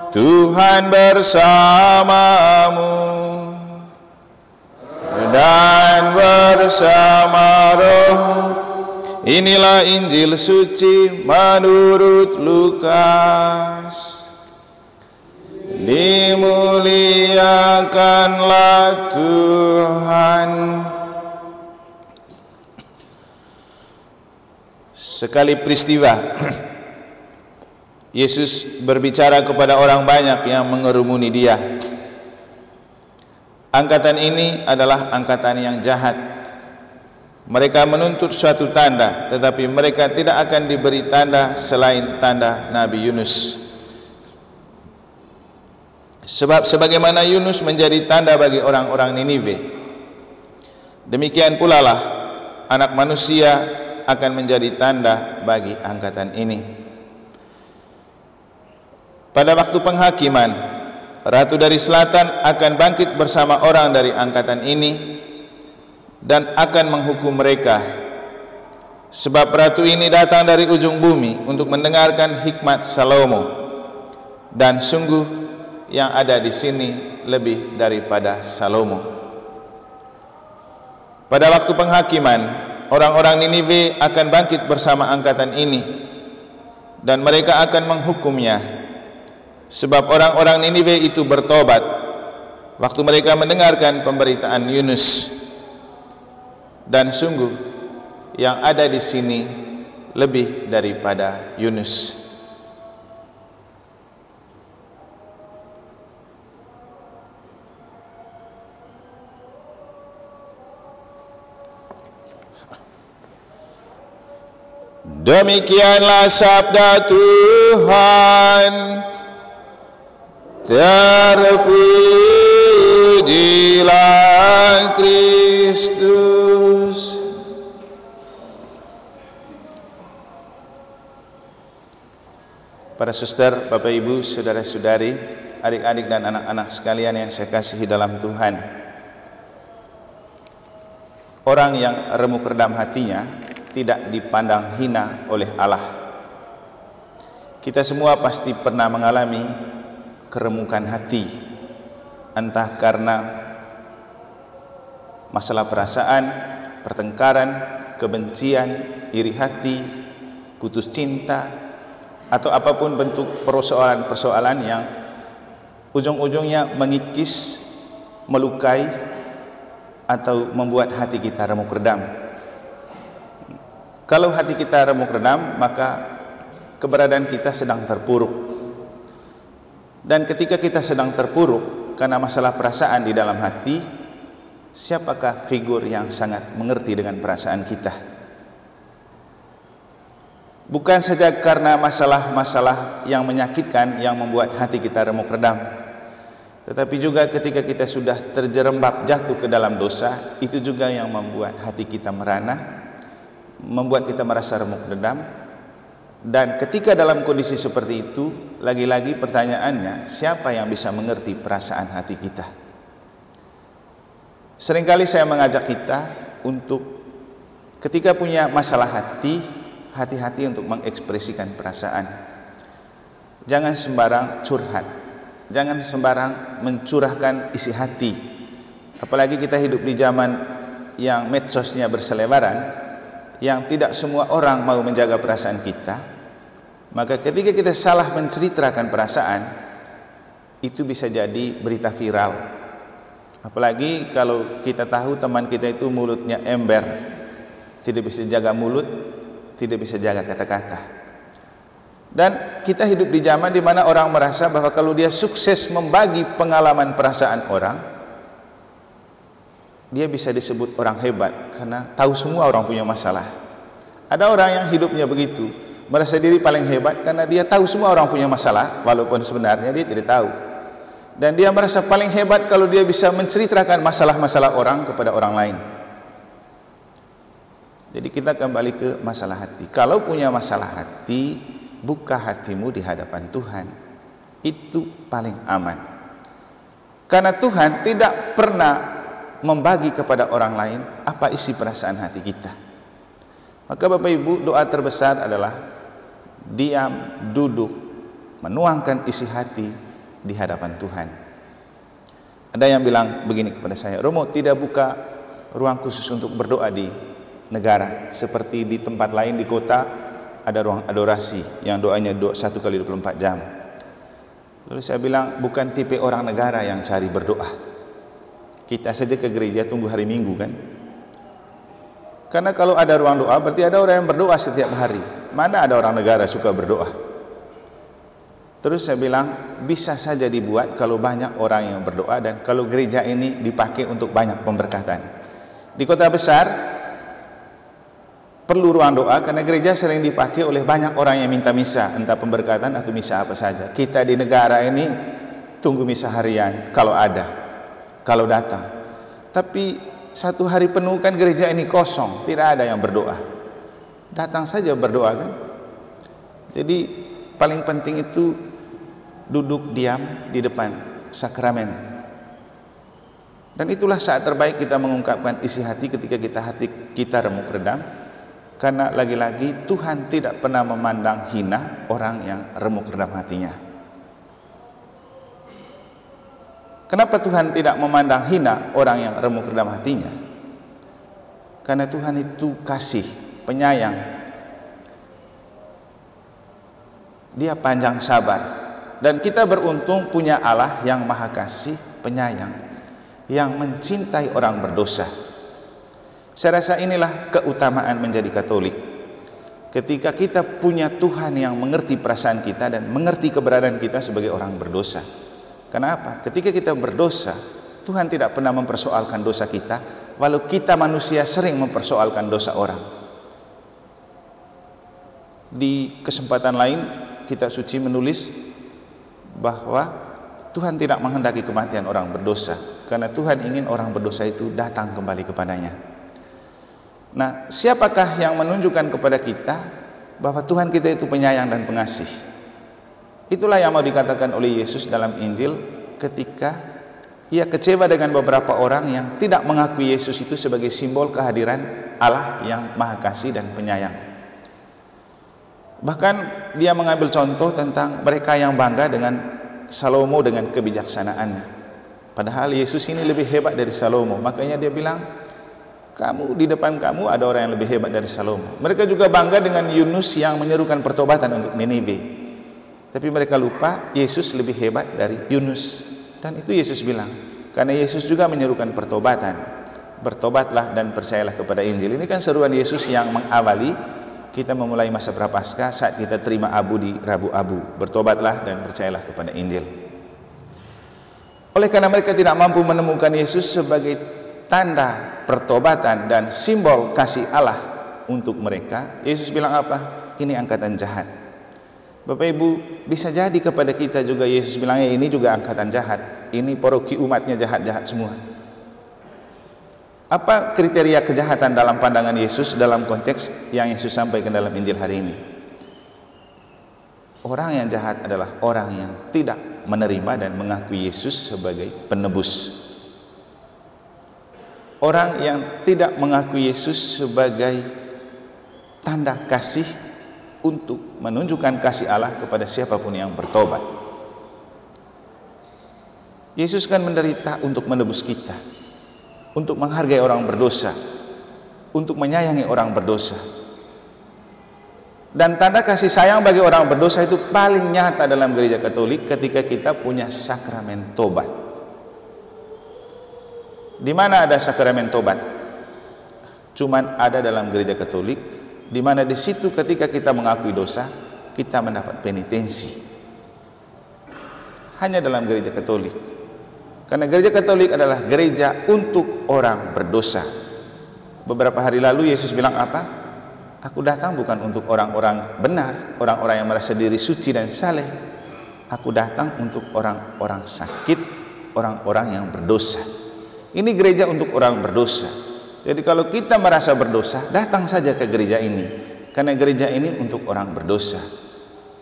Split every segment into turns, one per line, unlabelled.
Tuhan bersamamu dan bersama rohmu. Inilah Injil suci menurut Lukas. Dimuliakanlah Tuhan. Sekali peristiwa, Yesus berbicara kepada orang banyak yang mengerumuni dia. Angkatan ini adalah angkatan yang jahat. Mereka menuntut suatu tanda, tetapi mereka tidak akan diberi tanda selain tanda Nabi Yunus. Sebab sebagaimana Yunus menjadi tanda bagi orang-orang Niniwe, demikian pula lah Anak Manusia akan menjadi tanda bagi angkatan ini. Pada waktu penghakiman, Ratu dari Selatan akan bangkit bersama orang dari angkatan ini dan akan menghukum mereka. Sebab Ratu ini datang dari ujung bumi untuk mendengarkan hikmat Salomo, dan sungguh yang ada di sini lebih daripada Salomo. Pada waktu penghakiman, orang-orang Niniwe akan bangkit bersama angkatan ini dan mereka akan menghukumnya. Sebab orang-orang Niniwe itu bertobat waktu mereka mendengarkan pemberitaan Yunus, dan sungguh yang ada di sini lebih daripada Yunus. Demikianlah sabda Tuhan. Terpujilah Kristus. Para suster, Bapak Ibu, saudara-saudari, adik-adik dan anak-anak sekalian yang saya kasihi dalam Tuhan, orang yang remuk redam hatinya tidak dipandang hina oleh Allah. Kita semua pasti pernah mengalami keremukan hati, entah karena masalah perasaan, pertengkaran, kebencian, iri hati, putus cinta, atau apapun bentuk persoalan-persoalan yang ujung-ujungnya mengikis, melukai, atau membuat hati kita remuk redam. Kalau hati kita remuk redam, maka keberadaan kita sedang terpuruk. Dan ketika kita sedang terpuruk karena masalah perasaan di dalam hati, siapakah figur yang sangat mengerti dengan perasaan kita? Bukan saja karena masalah-masalah yang menyakitkan yang membuat hati kita remuk redam, tetapi juga ketika kita sudah terjerembab jatuh ke dalam dosa, itu juga yang membuat hati kita merana, membuat kita merasa remuk redam. Dan ketika dalam kondisi seperti itu, lagi-lagi pertanyaannya, siapa yang bisa mengerti perasaan hati kita? Seringkali saya mengajak kita untuk ketika punya masalah hati, hati-hati untuk mengekspresikan perasaan. Jangan sembarang curhat, jangan sembarang mencurahkan isi hati. Apalagi kita hidup di zaman yang medsosnya berselebaran, yang tidak semua orang mau menjaga perasaan kita. Maka ketika kita salah menceritakan perasaan, itu bisa jadi berita viral. Apalagi kalau kita tahu teman kita itu mulutnya ember, tidak bisa jaga mulut, tidak bisa jaga kata-kata. Dan kita hidup di zaman di mana orang merasa bahwa kalau dia sukses membagi pengalaman perasaan orang, dia bisa disebut orang hebat karena tahu semua orang punya masalah. Ada orang yang hidupnya begitu, merasa diri paling hebat karena dia tahu semua orang punya masalah, walaupun sebenarnya dia tidak tahu. Dan dia merasa paling hebat kalau dia bisa menceritakan masalah-masalah orang kepada orang lain. Jadi kita kembali ke masalah hati. Kalau punya masalah hati, buka hatimu di hadapan Tuhan. Itu paling aman. Karena Tuhan tidak pernah membagi kepada orang lain apa isi perasaan hati kita. Maka Bapak Ibu, doa terbesar adalah diam, duduk, menuangkan isi hati di hadapan Tuhan. Ada yang bilang begini kepada saya, Romo, tidak buka ruang khusus untuk berdoa di negara seperti di tempat lain di kota ada ruang adorasi yang doanya 1 kali 24 jam. Lalu saya bilang, bukan tipe orang negara yang cari berdoa. Kita saja ke gereja tunggu hari Minggu kan. Karena kalau ada ruang doa berarti ada orang yang berdoa setiap hari. Mana ada orang negara suka berdoa? Terus saya bilang, bisa saja dibuat kalau banyak orang yang berdoa dan kalau gereja ini dipakai untuk banyak pemberkatan. Di kota besar perlu ruang doa karena gereja sering dipakai oleh banyak orang yang minta misa, entah pemberkatan atau misa apa saja. Kita di negara ini tunggu misa harian kalau ada, kalau datang. Tapi satu hari penuh kan gereja ini kosong, tidak ada yang berdoa. Datang saja berdoa kan. Jadi paling penting itu duduk diam di depan sakramen. Dan itulah saat terbaik kita mengungkapkan isi hati ketika hati kita remuk redam. Karena lagi-lagi Tuhan tidak pernah memandang hina orang yang remuk redam hatinya. Kenapa Tuhan tidak memandang hina orang yang remuk redam hatinya? Karena Tuhan itu kasih, penyayang. Dia panjang sabar. Dan kita beruntung punya Allah yang maha kasih, penyayang, yang mencintai orang berdosa. Saya rasa inilah keutamaan menjadi Katolik. Ketika kita punya Tuhan yang mengerti perasaan kita dan mengerti keberadaan kita sebagai orang berdosa. Kenapa? Ketika kita berdosa, Tuhan tidak pernah mempersoalkan dosa kita, walau kita manusia sering mempersoalkan dosa orang. Di kesempatan lain, kitab suci menulis bahwa Tuhan tidak menghendaki kematian orang berdosa, karena Tuhan ingin orang berdosa itu datang kembali kepadanya. Nah, siapakah yang menunjukkan kepada kita bahwa Tuhan kita itu penyayang dan pengasih? Itulah yang mau dikatakan oleh Yesus dalam Injil ketika ia kecewa dengan beberapa orang yang tidak mengakui Yesus itu sebagai simbol kehadiran Allah yang maha kasih dan penyayang. Bahkan dia mengambil contoh tentang mereka yang bangga dengan Salomo dengan kebijaksanaannya. Padahal Yesus ini lebih hebat dari Salomo. Makanya dia bilang, kamu di depan kamu ada orang yang lebih hebat dari Salomo. Mereka juga bangga dengan Yunus yang menyerukan pertobatan untuk Niniwe. Tapi mereka lupa Yesus lebih hebat dari Yunus. Dan itu Yesus bilang, karena Yesus juga menyerukan pertobatan. Bertobatlah dan percayalah kepada Injil. Ini kan seruan Yesus yang mengawali kita memulai masa Prapaskah saat kita terima abu di Rabu Abu. Bertobatlah dan percayalah kepada Injil. Oleh karena mereka tidak mampu menemukan Yesus sebagai tanda pertobatan dan simbol kasih Allah untuk mereka, Yesus bilang apa? Ini angkatan jahat. Bapak Ibu, bisa jadi kepada kita juga Yesus bilangnya ini juga angkatan jahat. Ini paroki umatnya jahat-jahat semua. Apa kriteria kejahatan dalam pandangan Yesus dalam konteks yang Yesus sampaikan dalam Injil hari ini? Orang yang jahat adalah orang yang tidak menerima dan mengakui Yesus sebagai penebus. Orang yang tidak mengakui Yesus sebagai tanda kasih untuk menunjukkan kasih Allah kepada siapapun yang bertobat. Yesus kan menderita untuk menebus kita, untuk menghargai orang berdosa, untuk menyayangi orang berdosa. Dan tanda kasih sayang bagi orang berdosa itu paling nyata dalam gereja Katolik ketika kita punya sakramen tobat. Di mana ada sakramen tobat? Cuman ada dalam gereja Katolik, di mana di situ ketika kita mengakui dosa, kita mendapat penitensi. Hanya dalam gereja Katolik. Karena gereja Katolik adalah gereja untuk orang berdosa. Beberapa hari lalu Yesus bilang apa? Aku datang bukan untuk orang-orang benar, orang-orang yang merasa diri suci dan saleh. Aku datang untuk orang-orang sakit, orang-orang yang berdosa. Ini gereja untuk orang berdosa. Jadi kalau kita merasa berdosa, datang saja ke gereja ini. Karena gereja ini untuk orang berdosa.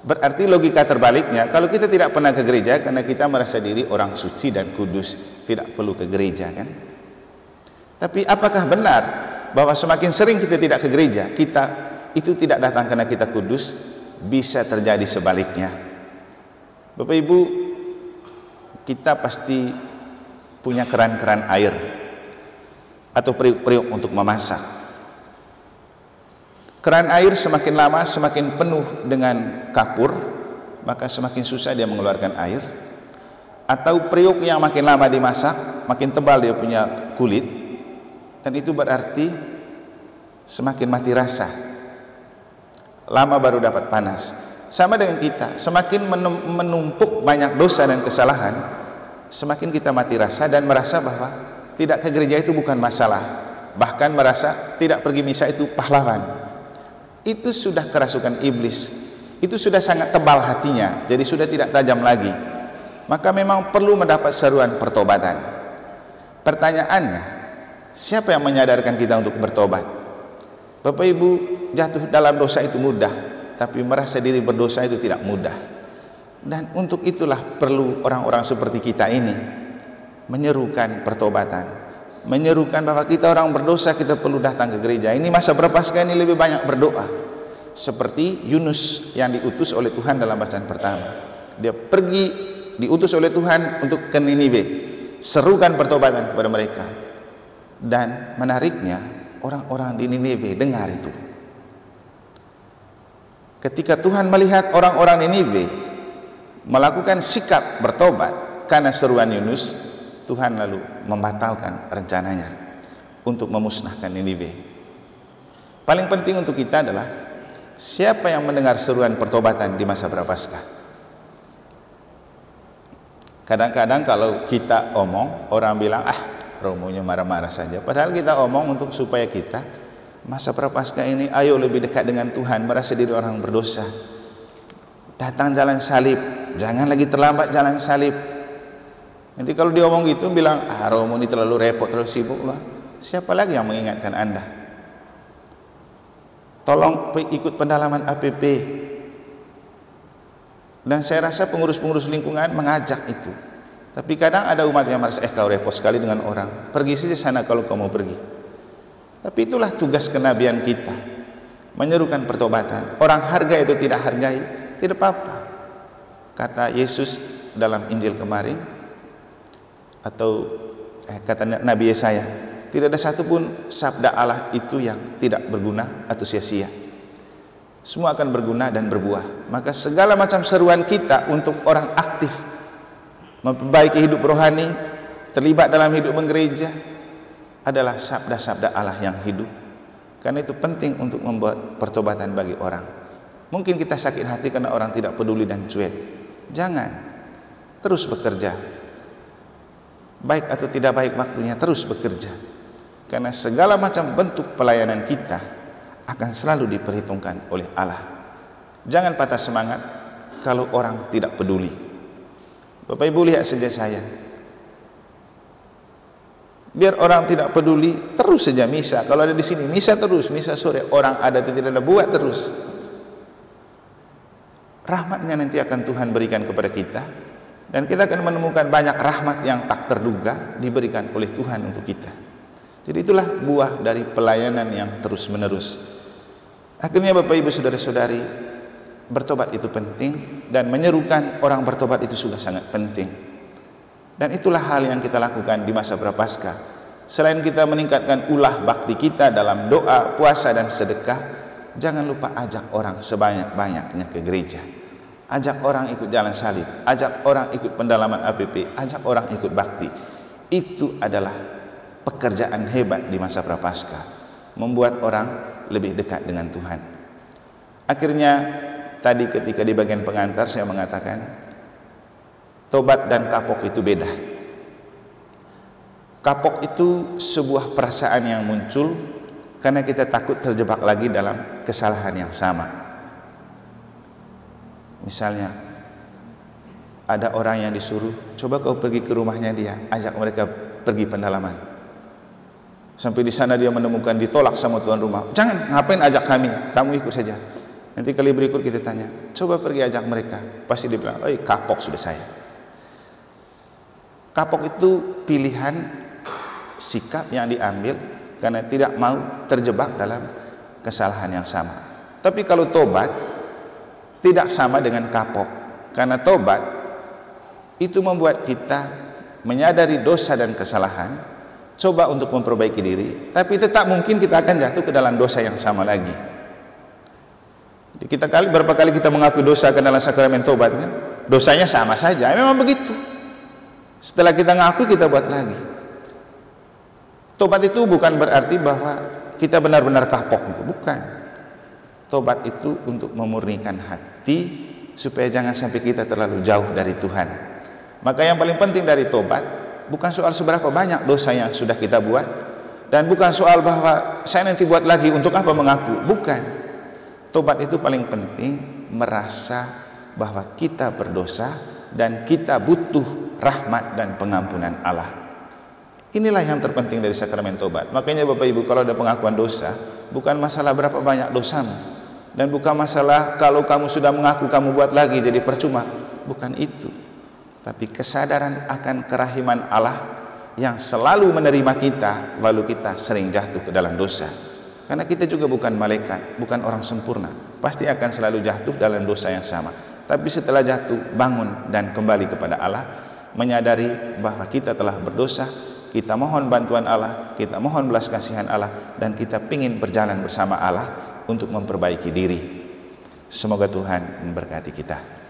Berarti logika terbaliknya, kalau kita tidak pernah ke gereja karena kita merasa diri orang suci dan kudus, tidak perlu ke gereja kan? Tapi apakah benar bahwa semakin sering kita tidak ke gereja, kita itu tidak datang karena kita kudus? Bisa terjadi sebaliknya. Bapak Ibu, kita pasti punya keran-keran air atau periuk-periuk untuk memasak. Keran air semakin lama semakin penuh dengan kapur, maka semakin susah dia mengeluarkan air. Atau periuk yang makin lama dimasak, makin tebal dia punya kulit, dan itu berarti semakin mati rasa. Lama baru dapat panas. Sama dengan kita, semakin menumpuk banyak dosa dan kesalahan, semakin kita mati rasa dan merasa bahwa tidak ke gereja itu bukan masalah. Bahkan merasa tidak pergi misa itu pahlawan. Itu sudah kerasukan iblis. Itu sudah sangat tebal hatinya, jadi sudah tidak tajam lagi. Maka memang perlu mendapat seruan pertobatan. Pertanyaannya, siapa yang menyadarkan kita untuk bertobat? Bapak Ibu, jatuh dalam dosa itu mudah, tapi merasa diri berdosa itu tidak mudah. Dan untuk itulah perlu orang-orang seperti kita ini menyerukan pertobatan, menyerukan bahwa kita orang berdosa, kita perlu datang ke gereja. Ini masa berpaskah ini lebih banyak berdoa, seperti Yunus yang diutus oleh Tuhan dalam bacaan pertama. Dia pergi, diutus oleh Tuhan untuk ke Niniwe, serukan pertobatan kepada mereka. Dan menariknya, orang-orang di Niniwe dengar itu. Ketika Tuhan melihat orang-orang Niniwe melakukan sikap bertobat karena seruan Yunus, Tuhan lalu membatalkan rencananya untuk memusnahkan Niniwe. Paling penting untuk kita adalah siapa yang mendengar seruan pertobatan di masa Prapaskah. Kadang-kadang kalau kita omong, orang bilang, Romonya marah-marah saja. Padahal kita omong untuk supaya kita masa Prapaskah ini ayo lebih dekat dengan Tuhan, merasa diri orang berdosa. Datang jalan salib, jangan lagi terlambat jalan salib. Nanti kalau dia omong gitu bilang, Romo ini terlalu repot, terlalu sibuk lah. Siapa lagi yang mengingatkan Anda? Tolong ikut pendalaman APP. Dan saya rasa pengurus-pengurus lingkungan mengajak itu. Tapi kadang ada umat yang merasa, kau repot sekali dengan orang, pergi saja sana kalau kau mau pergi. Tapi itulah tugas kenabian kita, menyerukan pertobatan. Orang harga itu tidak hargai, tidak apa-apa. Kata Yesus dalam Injil kemarin, atau kata Nabi Yesaya, tidak ada satupun sabda Allah itu yang tidak berguna atau sia-sia. Semua akan berguna dan berbuah. Maka segala macam seruan kita untuk orang aktif memperbaiki hidup rohani, terlibat dalam hidup menggereja, adalah sabda-sabda Allah yang hidup. Karena itu penting untuk membuat pertobatan bagi orang. Mungkin kita sakit hati karena orang tidak peduli dan cuek. Jangan, terus bekerja. Baik atau tidak baik waktunya, terus bekerja. Karena segala macam bentuk pelayanan kita akan selalu diperhitungkan oleh Allah. Jangan patah semangat kalau orang tidak peduli. Bapak Ibu lihat saja saya. Biar orang tidak peduli, terus saja misa. Kalau ada di sini, misa terus, misa sore. Orang ada atau tidak ada, buat terus. Rahmatnya nanti akan Tuhan berikan kepada kita. Dan kita akan menemukan banyak rahmat yang tak terduga diberikan oleh Tuhan untuk kita. Jadi itulah buah dari pelayanan yang terus menerus. Akhirnya Bapak Ibu saudara-saudari, bertobat itu penting, dan menyerukan orang bertobat itu juga sangat penting. Dan itulah hal yang kita lakukan di masa Prapaskah. Selain kita meningkatkan ulah bakti kita dalam doa, puasa dan sedekah, jangan lupa ajak orang sebanyak-banyaknya ke gereja. Ajak orang ikut jalan salib, ajak orang ikut pendalaman APP, ajak orang ikut bakti. Itu adalah pekerjaan hebat di masa Prapaskah, membuat orang lebih dekat dengan Tuhan. Akhirnya tadi ketika di bagian pengantar saya mengatakan, tobat dan kapok itu beda. Kapok itu sebuah perasaan yang muncul karena kita takut terjebak lagi dalam kesalahan yang sama. Misalnya ada orang yang disuruh, coba kau pergi ke rumahnya dia, ajak mereka pergi pendalaman. Sampai di sana dia menemukan ditolak sama tuan rumah. Jangan, ngapain ajak kami? Kamu ikut saja. Nanti kali berikut kita tanya, coba pergi ajak mereka. Pasti dia bilang, kapok sudah saya. Kapok itu pilihan sikap yang diambil karena tidak mau terjebak dalam kesalahan yang sama. Tapi kalau tobat tidak sama dengan kapok, karena tobat itu membuat kita menyadari dosa dan kesalahan, coba untuk memperbaiki diri, tapi tetap mungkin kita akan jatuh ke dalam dosa yang sama lagi. Jadi berapa kali kita mengaku dosa ke dalam sakramen tobat kan? Dosanya sama saja, memang begitu. Setelah kita ngaku, kita buat lagi. Tobat itu bukan berarti bahwa kita benar-benar kapok gitu, bukan. Tobat itu untuk memurnikan hati supaya jangan sampai kita terlalu jauh dari Tuhan. Maka yang paling penting dari tobat bukan soal seberapa banyak dosa yang sudah kita buat, dan bukan soal bahwa saya nanti buat lagi, untuk apa mengaku, bukan. Tobat itu paling penting merasa bahwa kita berdosa dan kita butuh rahmat dan pengampunan Allah. Inilah yang terpenting dari sakramen tobat. Makanya Bapak Ibu, kalau ada pengakuan dosa, bukan masalah berapa banyak dosamu, dan bukan masalah kalau kamu sudah mengaku kamu buat lagi jadi percuma, bukan itu. Tapi kesadaran akan kerahiman Allah yang selalu menerima kita walau kita sering jatuh ke dalam dosa. Karena kita juga bukan malaikat, bukan orang sempurna, pasti akan selalu jatuh dalam dosa yang sama. Tapi setelah jatuh, bangun dan kembali kepada Allah, menyadari bahwa kita telah berdosa, kita mohon bantuan Allah, kita mohon belas kasihan Allah, dan kita ingin berjalan bersama Allah untuk memperbaiki diri. Semoga Tuhan memberkati kita.